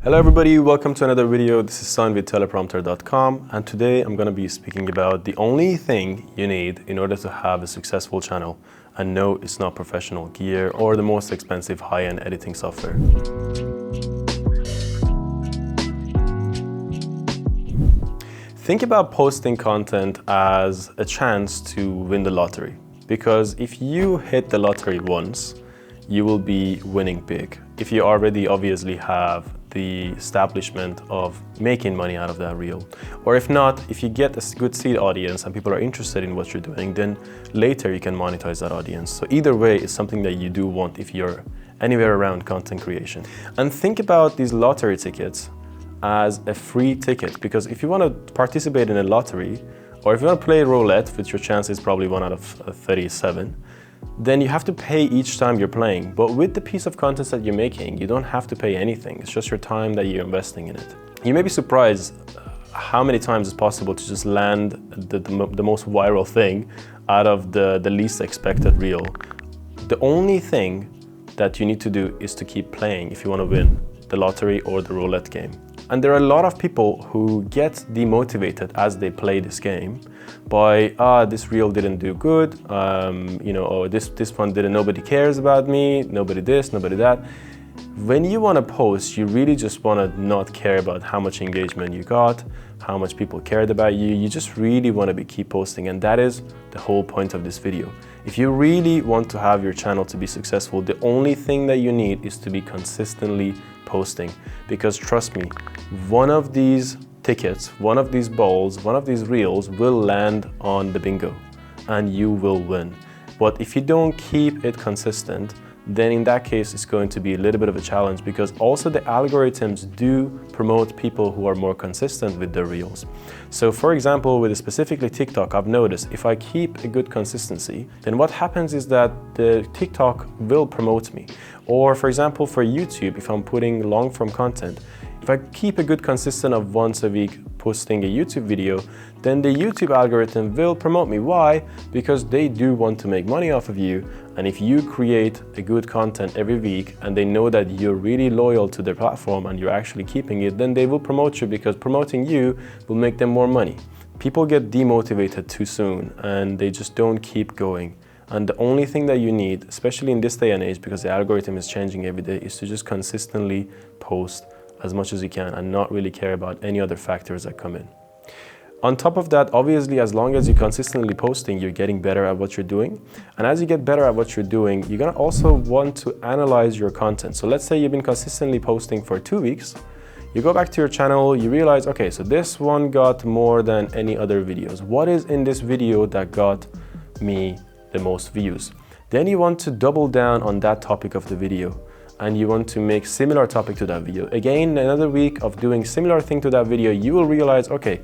Hello everybody, welcome to another video. This is Sun with Teleprompter.com, and today I'm going to be speaking about the only thing you need in order to have a successful channel. And no, it's not professional gear or the most expensive high-end editing software. Think about posting content as a chance to win the lottery, because if you hit the lottery once, you will be winning big. If you already obviously have the establishment of making money out of that reel. Or if not, if you get a good seed audience and people are interested in what you're doing, then later you can monetize that audience. So either way, it's something that you do want if you're anywhere around content creation. And think about these lottery tickets as a free ticket, because if you want to participate in a lottery, or if you want to play roulette, which your chance is probably 1 out of 37, then you have to pay each time you're playing. But with the piece of content that you're making, you don't have to pay anything. It's just your time that you're investing in it. You may be surprised how many times it's possible to just land the most viral thing out of the least expected reel. The only thing that you need to do is to keep playing if you want to win the lottery or the roulette game. And there are a lot of people who get demotivated as they play this game by, this reel didn't do good, or this one didn't, nobody cares about me, nobody this, nobody that. When you want to post, you really just want to not care about how much engagement you got, how much people cared about you. You just really want to keep posting, and that is the whole point of this video. If you really want to have your channel to be successful, the only thing that you need is to be consistently posting. Because trust me, one of these tickets, one of these balls, one of these reels will land on the bingo and you will win. But if you don't keep it consistent, then in that case it's going to be a little bit of a challenge, because also the algorithms do promote people who are more consistent with their reels. So for example, with specifically TikTok, I've noticed if I keep a good consistency, then what happens is that the TikTok will promote me. Or for example, for YouTube, if I'm putting long form content, if I keep a good consistent of once a week posting a YouTube video, then the YouTube algorithm will promote me. Why? Because they do want to make money off of you. And if you create a good content every week and they know that you're really loyal to their platform and you're actually keeping it, then they will promote you, because promoting you will make them more money. People get demotivated too soon and they just don't keep going. And the only thing that you need, especially in this day and age, because the algorithm is changing every day, is to just consistently post as much as you can and not really care about any other factors that come in. On top of that, obviously, as long as you're consistently posting, you're getting better at what you're doing. And as you get better at what you're doing, you're gonna also want to analyze your content. So let's say you've been consistently posting for 2 weeks. You go back to your channel, you realize, okay, so this one got more than any other videos. What is in this video that got me the most views? Then you want to double down on that topic of the video, and you want to make similar topic to that video. Again, another week of doing similar thing to that video, you will realize, okay,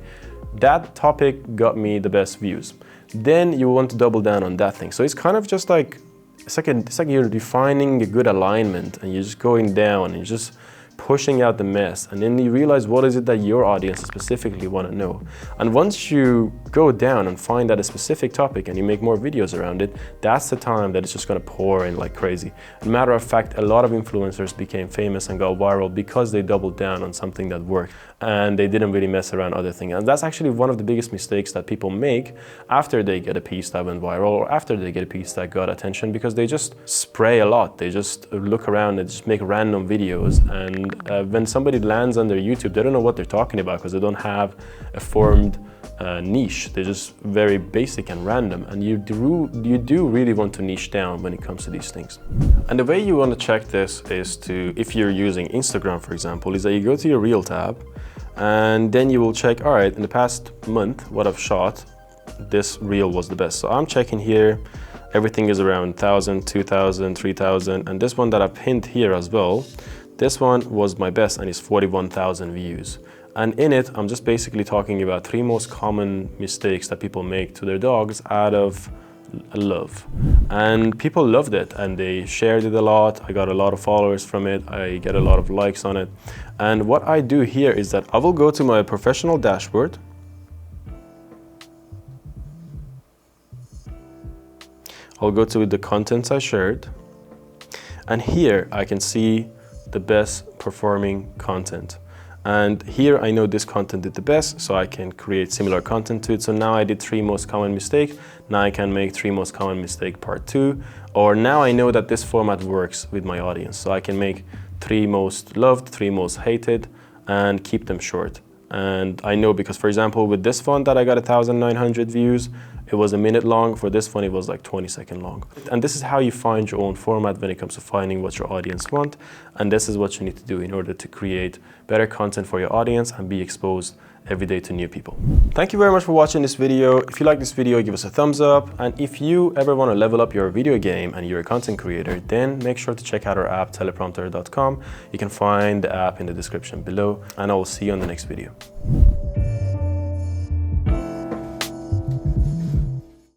that topic got me the best views. Then you want to double down on that thing. So it's kind of just like, it's like you're defining a good alignment and you're just going down and you're just pushing out the mess, and then you realize what is it that your audience specifically want to know. And once you go down and find that a specific topic and you make more videos around it, that's the time that it's just going to pour in like crazy. As a matter of fact, a lot of influencers became famous and got viral because they doubled down on something that worked and they didn't really mess around other things. And that's actually one of the biggest mistakes that people make after they get a piece that went viral or after they get a piece that got attention, because they just spray a lot. They just look around and just make random videos, and when somebody lands on their YouTube, they don't know what they're talking about because they don't have a formed niche. They're just very basic and random, and you do really want to niche down when it comes to these things. And the way you want to check this is to, if you're using Instagram for example, is that you go to your Reel tab and then you will check, all right, in the past month what I've shot, this reel was the best. So I'm checking here, everything is around 1,000, 2,000, 3,000, and this one that I pinned here as well, this one was my best and it's 41,000 views. And in it, I'm just basically talking about 3 most common mistakes that people make to their dogs out of love. And people loved it and they shared it a lot. I got a lot of followers from it. I get a lot of likes on it. And what I do here is that I will go to my professional dashboard. I'll go to the contents I shared. And here I can see the best performing content. And here I know this content did the best, so I can create similar content to it. So now I did 3 most common mistake. Now I can make 3 most common mistake part 2. Or now I know that this format works with my audience. So I can make 3 most loved, 3 most hated, and keep them short. And I know because, for example, with this font that I got 1,900 views, it was a minute long. For this one, it was like 20-second long. And this is how you find your own format when it comes to finding what your audience want. And this is what you need to do in order to create better content for your audience and be exposed every day to new people. Thank you very much for watching this video. If you like this video, give us a thumbs up. And if you ever want to level up your video game and you're a content creator, then make sure to check out our app, teleprompter.com. You can find the app in the description below, and I will see you on the next video.